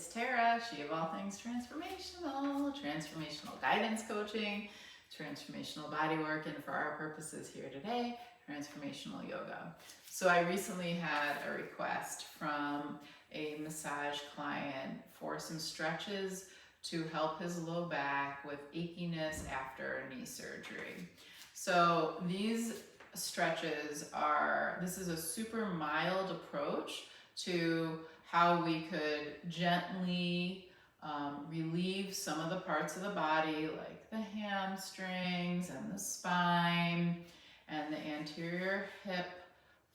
it's Tara, she of all things transformational guidance coaching, transformational body work, and for our purposes here today, transformational yoga. So I recently had a request from a massage client for some stretches to help his low back with achiness after a knee surgery. So these stretches this is a super mild approach to how we could gently relieve some of the parts of the body, like the hamstrings and the spine and the anterior hip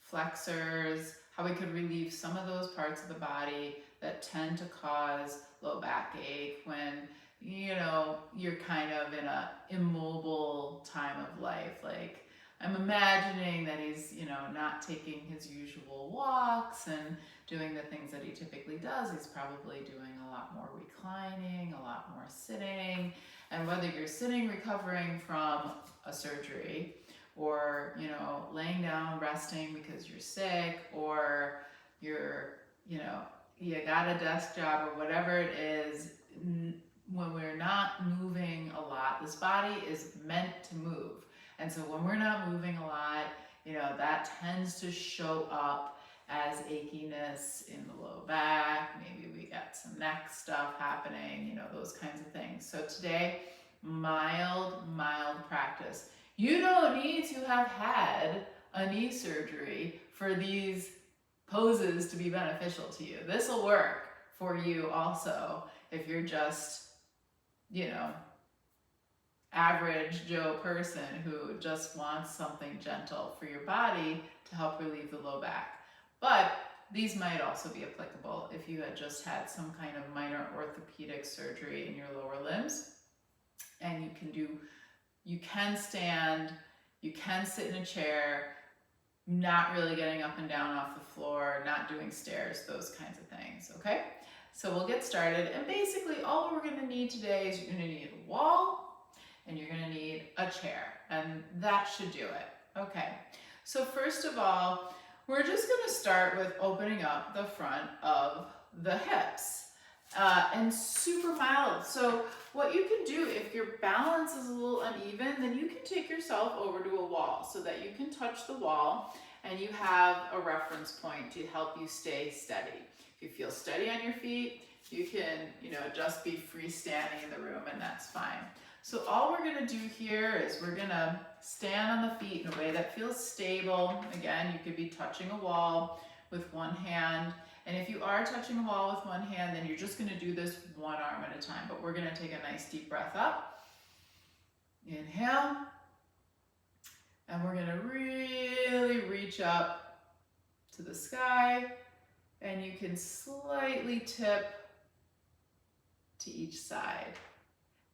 flexors, how we could relieve some of those parts of the body that tend to cause low backache when you're kind of in a immobile time of life. Like, I'm imagining that he's, not taking his usual walks and doing the things that he typically does. He's probably doing a lot more reclining, a lot more sitting. And whether you're sitting recovering from a surgery or, laying down resting because you're sick, or you're, you got a desk job or whatever it is, when we're not moving a lot, this body is meant to move. And so when we're not moving a lot, that tends to show up as achiness in the low back. Maybe we got some neck stuff happening, those kinds of things. So today, mild practice. You don't need to have had a knee surgery for these poses to be beneficial to you. This will work for you also if you're just, average Joe person who just wants something gentle for your body to help relieve the low back. But these might also be applicable if you had just had some kind of minor orthopedic surgery in your lower limbs. And you can stand, you can sit in a chair, not really getting up and down off the floor, not doing stairs, those kinds of things, okay? So we'll get started. And basically all we're gonna need today is you're gonna need a wall, and you're gonna need a chair, and that should do it. Okay, so first of all, we're just gonna start with opening up the front of the hips, and super mild. So what you can do if your balance is a little uneven, then you can take yourself over to a wall so that you can touch the wall and you have a reference point to help you stay steady. If you feel steady on your feet, you can, just be freestanding in the room, and that's fine. So all we're gonna do here is we're gonna stand on the feet in a way that feels stable. Again, you could be touching a wall with one hand. And if you are touching a wall with one hand, then you're just gonna do this one arm at a time. But we're gonna take a nice deep breath up. Inhale. And we're gonna really reach up to the sky. And you can slightly tip to each side.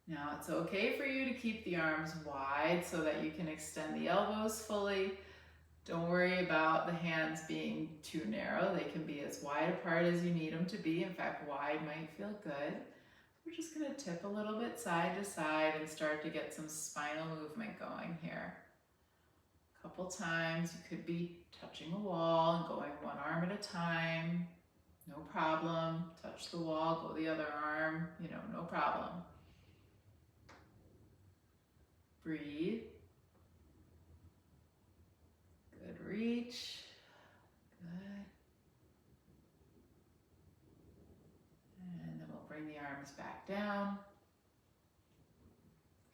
Now it's okay for you to keep the arms wide so that you can extend the elbows fully. Don't worry about the hands being too narrow. They can be as wide apart as you need them to be. In fact, wide might feel good. We're just gonna tip a little bit side to side and start to get some spinal movement going here. A couple times, you could be touching a wall and going one arm at a time. No problem. Touch the wall, go the other arm, no problem. Breathe. Good reach. Good. And then we'll bring the arms back down.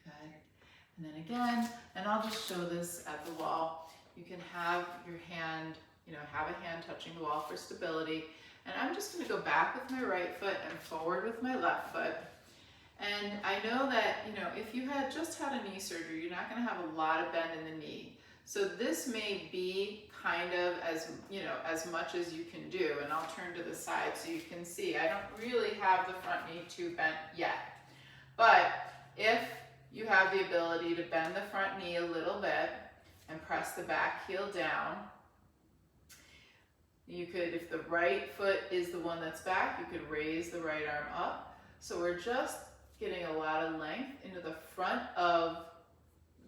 Good. And then again, and I'll just show this at the wall. You can have your hand, have a hand touching the wall for stability. And I'm just gonna go back with my right foot and forward with my left foot. And I know that, if you had just had a knee surgery, you're not gonna have a lot of bend in the knee. So this may be kind of as much as you can do. And I'll turn to the side so you can see. I don't really have the front knee too bent yet. But if you have the ability to bend the front knee a little bit and press the back heel down, you could, if the right foot is the one that's back, you could raise the right arm up. So we're just getting a lot of length into the front of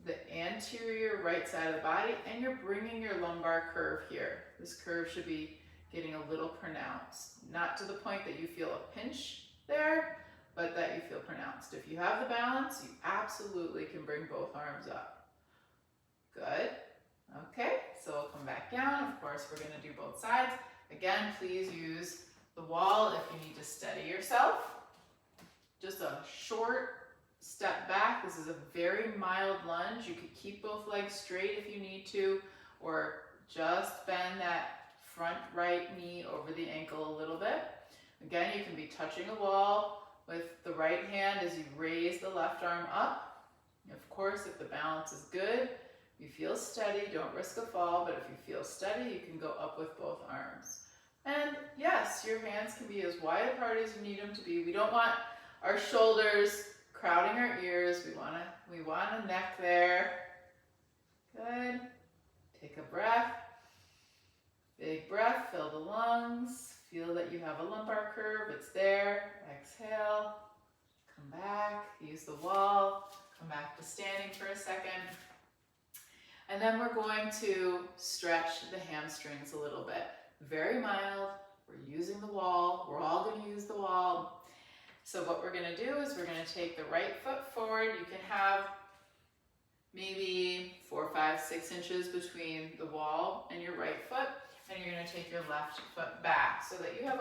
the anterior right side of the body, and you're bringing your lumbar curve here. This curve should be getting a little pronounced. Not to the point that you feel a pinch there, but that you feel pronounced. If you have the balance, you absolutely can bring both arms up. Good. Okay, so we'll come back down. Of course, we're going to do both sides. Again, please use the wall if you need to steady yourself. Just a short step back. This is a very mild lunge. You could keep both legs straight if you need to, or just bend that front right knee over the ankle a little bit. Again, you can be touching a wall with the right hand as you raise the left arm up. Of course, if the balance is good, you feel steady, don't risk a fall, but if you feel steady, you can go up with both arms. And yes, your hands can be as wide apart as you need them to be. We don't want our shoulders crowding our ears. We want a neck there. Good. Take a breath. Big breath, fill the lungs. Feel that you have a lumbar curve, it's there. Exhale, come back, use the wall, come back to standing for a second. And then we're going to stretch the hamstrings a little bit. Very mild, we're using the wall, we're all going to use the wall. So what we're going to do is we're going to take the right foot forward. You can have maybe 4, 5, 6 inches between the wall and your right foot. And you're going to take your left foot back so that you have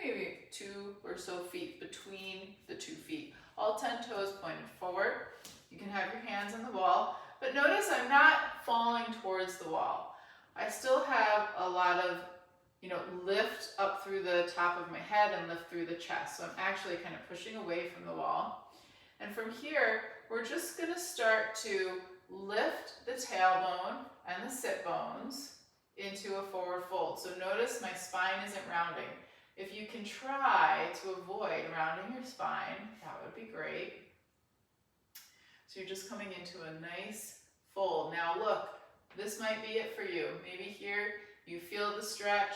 maybe 2 or so feet between the 2 feet. All 10 toes pointed forward. You can have your hands on the wall, but notice I'm not falling towards the wall. I still have a lot of, lift up through the top of my head and lift through the chest. So I'm actually kind of pushing away from the wall. And from here, we're just going to start to lift the tailbone and the sit bones into a forward fold. So notice my spine isn't rounding. If you can try to avoid rounding your spine, that would be great. So you're just coming into a nice fold. Now look, this might be it for you. Maybe here you feel the stretch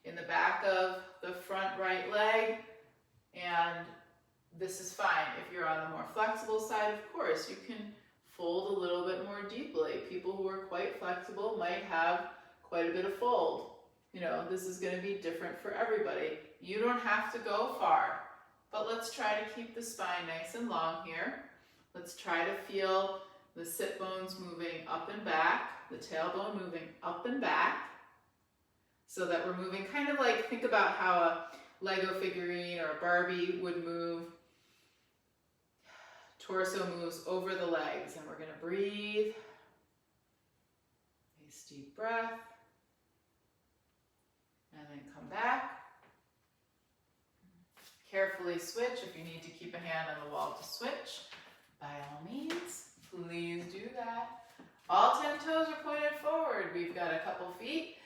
in the back of the front right leg, and this is fine. If you're on the more flexible side, of course, you can fold a little bit more deeply. People who are quite flexible might have quite a bit of fold. This is going to be different for everybody. You don't have to go far, but let's try to keep the spine nice and long here. Let's try to feel the sit bones moving up and back, the tailbone moving up and back, so that we're moving kind of like, think about how a Lego figurine or a Barbie would move. Torso moves over the legs, and we're going to breathe. Nice deep breath. And then come back. Carefully switch. If you need to keep a hand on the wall to switch, by all means, please do that. All 10 toes are pointed forward. We've got a couple feet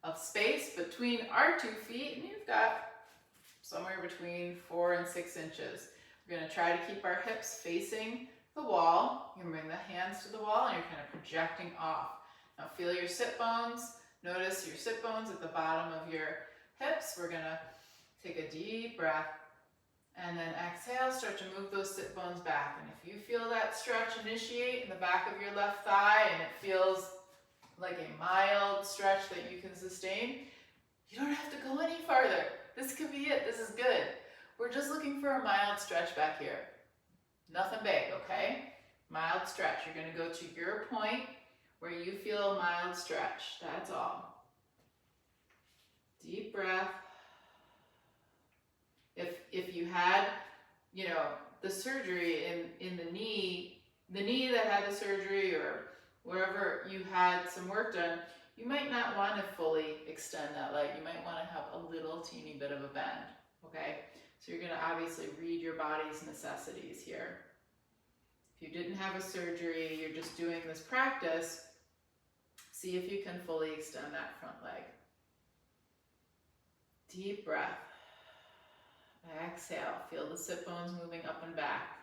of space between our 2 feet, and you've got somewhere between 4 and 6 inches. We're going to try to keep our hips facing the wall. You can bring the hands to the wall, and you're kind of projecting off. Now feel your sit bones. Notice your sit bones at the bottom of your hips. We're going to take a deep breath, and then exhale, start to move those sit bones back. And if you feel that stretch initiate in the back of your left thigh, and it feels like a mild stretch that you can sustain, you don't have to go any farther. This could be it. This is good. We're just looking for a mild stretch back here. Nothing big, okay? Mild stretch. You're going to go to your point where you feel a mild stretch. That's all. Deep breath. If you had, the surgery in the knee that had the surgery, or wherever you had some work done, you might not want to fully extend that leg. You might want to have a little teeny bit of a bend, okay? So you're going to obviously read your body's necessities here. If you didn't have a surgery, you're just doing this practice, see if you can fully extend that front leg. Deep breath. Exhale. Feel the sit bones moving up and back.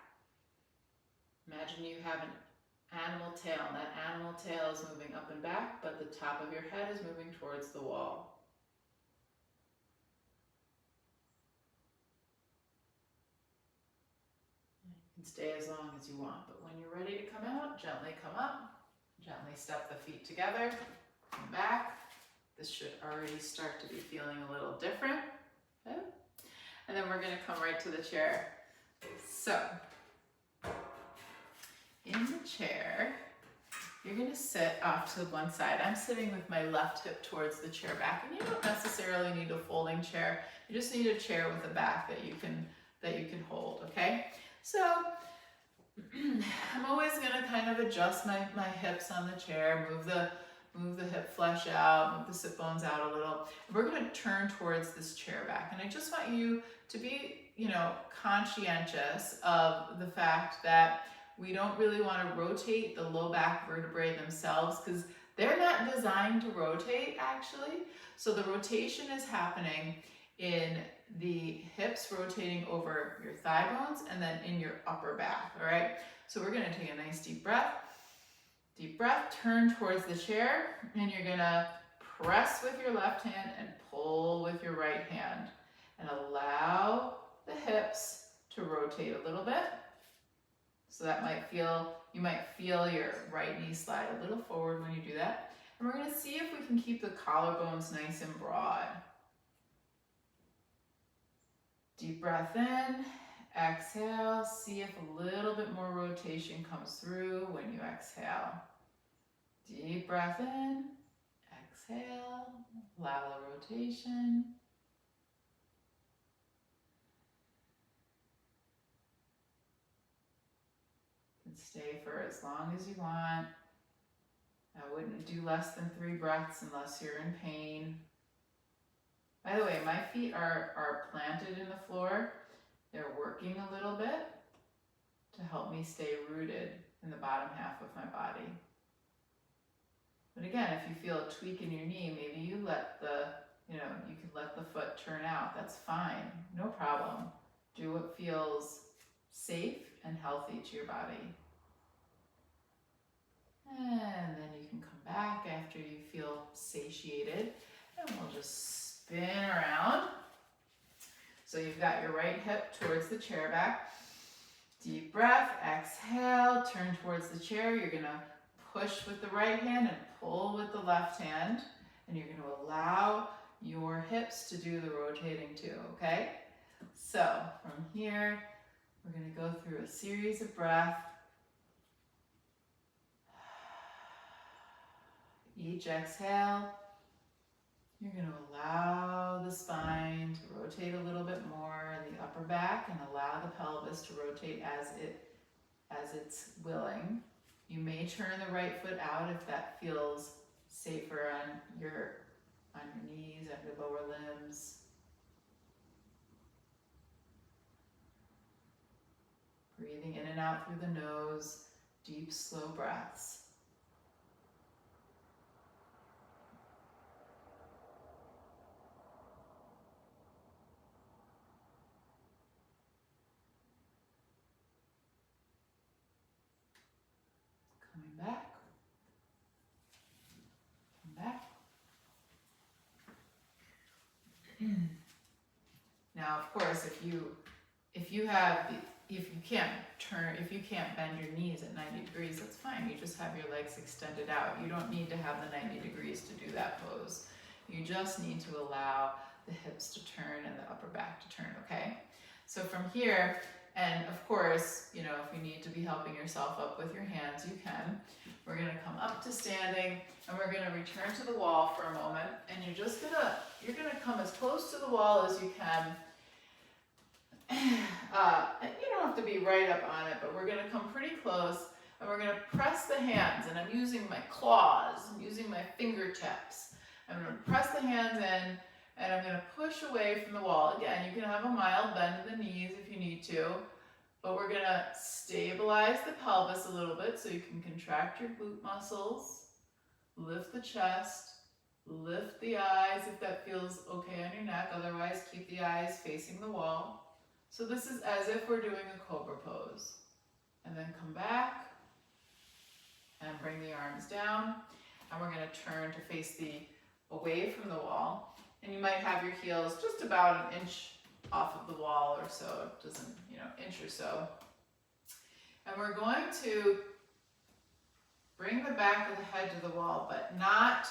Imagine you have an animal tail, and that animal tail is moving up and back, but the top of your head is moving towards the wall. You can stay as long as you want, but when you're ready to come out, gently come up, gently step the feet together, come back, This should already start to be feeling a little different. Okay. And then we're going to come right to the chair. So, in the chair, you're going to sit off to one side. I'm sitting with my left hip towards the chair back, and you don't necessarily need a folding chair. You just need a chair with a back that you can hold, okay? So I'm always going to kind of adjust my hips on the chair, move the hip flesh out, move the sit bones out a little. We're going to turn towards this chair back, and I just want you to be, conscientious of the fact that we don't really want to rotate the low back vertebrae themselves because they're not designed to rotate actually. So the rotation is happening in the hips rotating over your thigh bones and then in your upper back, all right? So we're gonna take a nice deep breath. Deep breath, turn towards the chair, and you're gonna press with your left hand and pull with your right hand. And allow the hips to rotate a little bit. So that you might feel your right knee slide a little forward when you do that. And we're going to see if we can keep the collarbones nice and broad. Deep breath in, exhale. See if a little bit more rotation comes through when you exhale. Deep breath in, exhale, allow the rotation. Stay for as long as you want. I wouldn't do less than 3 breaths unless you're in pain. By the way, my feet are planted in the floor. They're working a little bit to help me stay rooted in the bottom half of my body. But again, if you feel a tweak in your knee, maybe you let you can let the foot turn out. That's fine, no problem. Do what feels safe and healthy to your body. And then you can come back after you feel satiated, and we'll just spin around. So you've got your right hip towards the chair back. Deep breath, exhale, turn towards the chair. You're gonna push with the right hand and pull with the left hand, and you're gonna allow your hips to do the rotating too, okay? So from here, we're gonna go through a series of breaths. Each exhale, you're going to allow the spine to rotate a little bit more in the upper back and allow the pelvis to rotate as it's willing. You may turn the right foot out if that feels safer on your knees, on your lower limbs. Breathing in and out through the nose, deep, slow breaths. Back, come back. Now, of course, if you can't bend your knees at 90 degrees, that's fine. You just have your legs extended out. You don't need to have the 90 degrees to do that pose. You just need to allow the hips to turn and the upper back to turn, okay? So from here, and of course, if you need to be helping yourself up with your hands, you can. We're gonna come up to standing, and we're gonna return to the wall for a moment, and you're gonna come as close to the wall as you can. And you don't have to be right up on it, but we're gonna come pretty close, and we're gonna press the hands, and I'm using my claws, I'm using my fingertips. I'm gonna press the hands in, and I'm going to push away from the wall. Again, you can have a mild bend in the knees if you need to, but we're going to stabilize the pelvis a little bit so you can contract your glute muscles, lift the chest, lift the eyes if that feels okay on your neck, otherwise keep the eyes facing the wall. So this is as if we're doing a cobra pose. And then come back and bring the arms down, and we're going to turn to face away from the wall. And you might have your heels just about an inch off of the wall or so. It doesn't, inch or so. And we're going to bring the back of the head to the wall, but not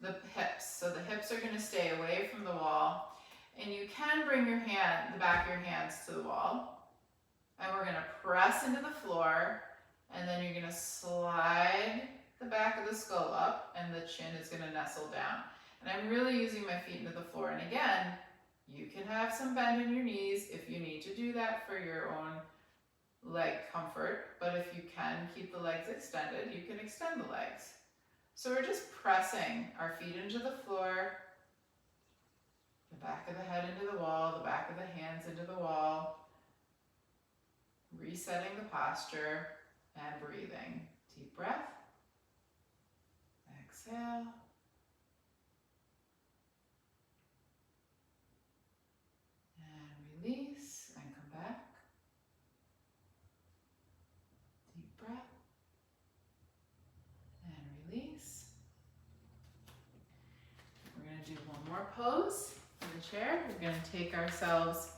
the hips. So the hips are gonna stay away from the wall. And you can bring your hand, the back of your hands to the wall. And we're gonna press into the floor, and then you're gonna slide the back of the skull up, and the chin is gonna nestle down. And I'm really using my feet into the floor. And again, you can have some bend in your knees if you need to do that for your own leg comfort. But if you can keep the legs extended, you can extend the legs. So we're just pressing our feet into the floor, the back of the head into the wall, the back of the hands into the wall, resetting the posture and breathing. Deep breath. Exhale. And release and come back. Deep breath. And release. We're going to do one more pose in the chair. We're going to take ourselves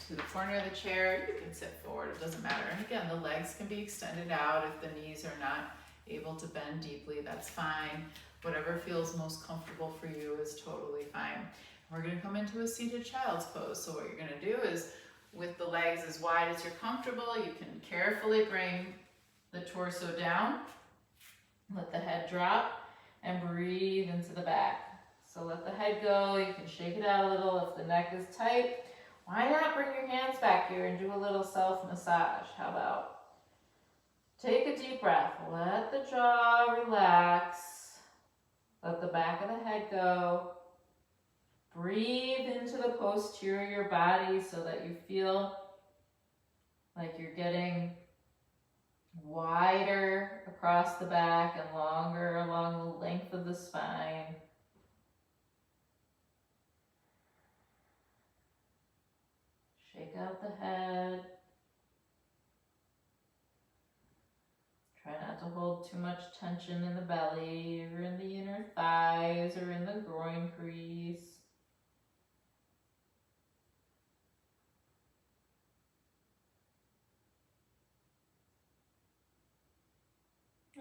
to the corner of the chair. You can sit forward, it doesn't matter. And again, the legs can be extended out. If the knees are not able to bend deeply, that's fine. Whatever feels most comfortable for you is totally fine. We're going to come into a seated child's pose. So what you're going to do is, with the legs as wide as you're comfortable, you can carefully bring the torso down, let the head drop, and breathe into the back. So let the head go, you can shake it out a little if the neck is tight. Why not bring your hands back here and do a little self-massage? How about? Take a deep breath, let the jaw relax, let the back of the head go. Breathe into the posterior body so that you feel like you're getting wider across the back and longer along the length of the spine. Shake out the head. Try not to hold too much tension in the belly or in the inner thighs or in the groin crease.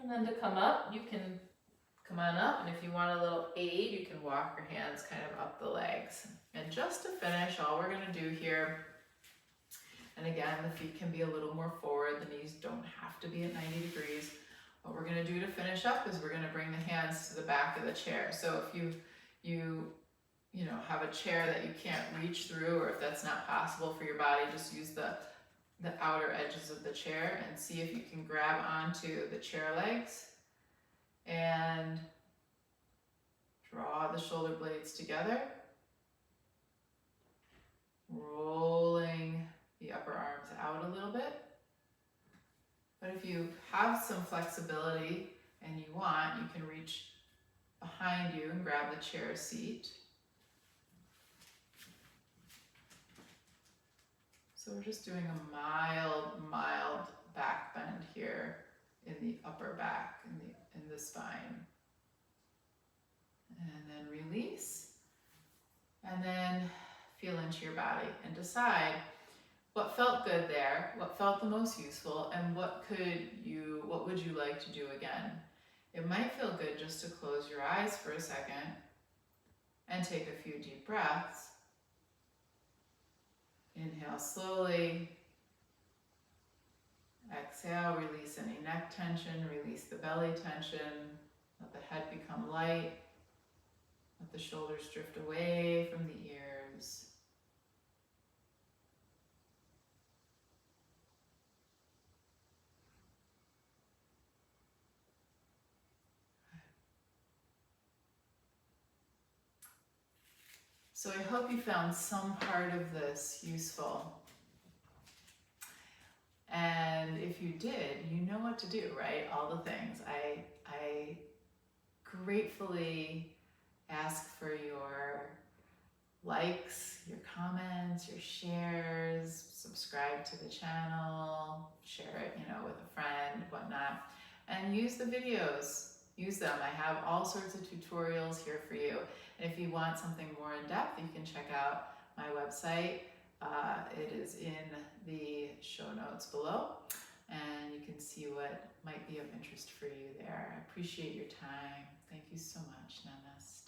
And then to come up, you can come on up, and if you want a little aid, you can walk your hands kind of up the legs. And just to finish, all we're going to do here, and again, the feet can be a little more forward, the knees don't have to be at 90 degrees. What we're going to do to finish up is we're going to bring the hands to the back of the chair. So if you have a chair that you can't reach through, or if that's not possible for your body, just use the outer edges of the chair and see if you can grab onto the chair legs and draw the shoulder blades together, rolling the upper arms out a little bit. But if you have some flexibility and you want, you can reach behind you and grab the chair seat. So we're just doing a mild back bend here in the upper back, in the spine. And then release. And then feel into your body and decide what felt good there, what felt the most useful, and what would you like to do again? It might feel good just to close your eyes for a second and take a few deep breaths. Inhale slowly. Exhale, release any neck tension, release the belly tension. Let the head become light. Let the shoulders drift away from the ears. So I hope you found some part of this useful. And if you did, you know what to do, right? All the things. I gratefully ask for your likes, your comments, your shares, subscribe to the channel, share it, with a friend, whatnot, and use the videos. Use them. I have all sorts of tutorials here for you. And if you want something more in depth, you can check out my website. It is in the show notes below, and you can see what might be of interest for you there. I appreciate your time. Thank you so much. Namaste.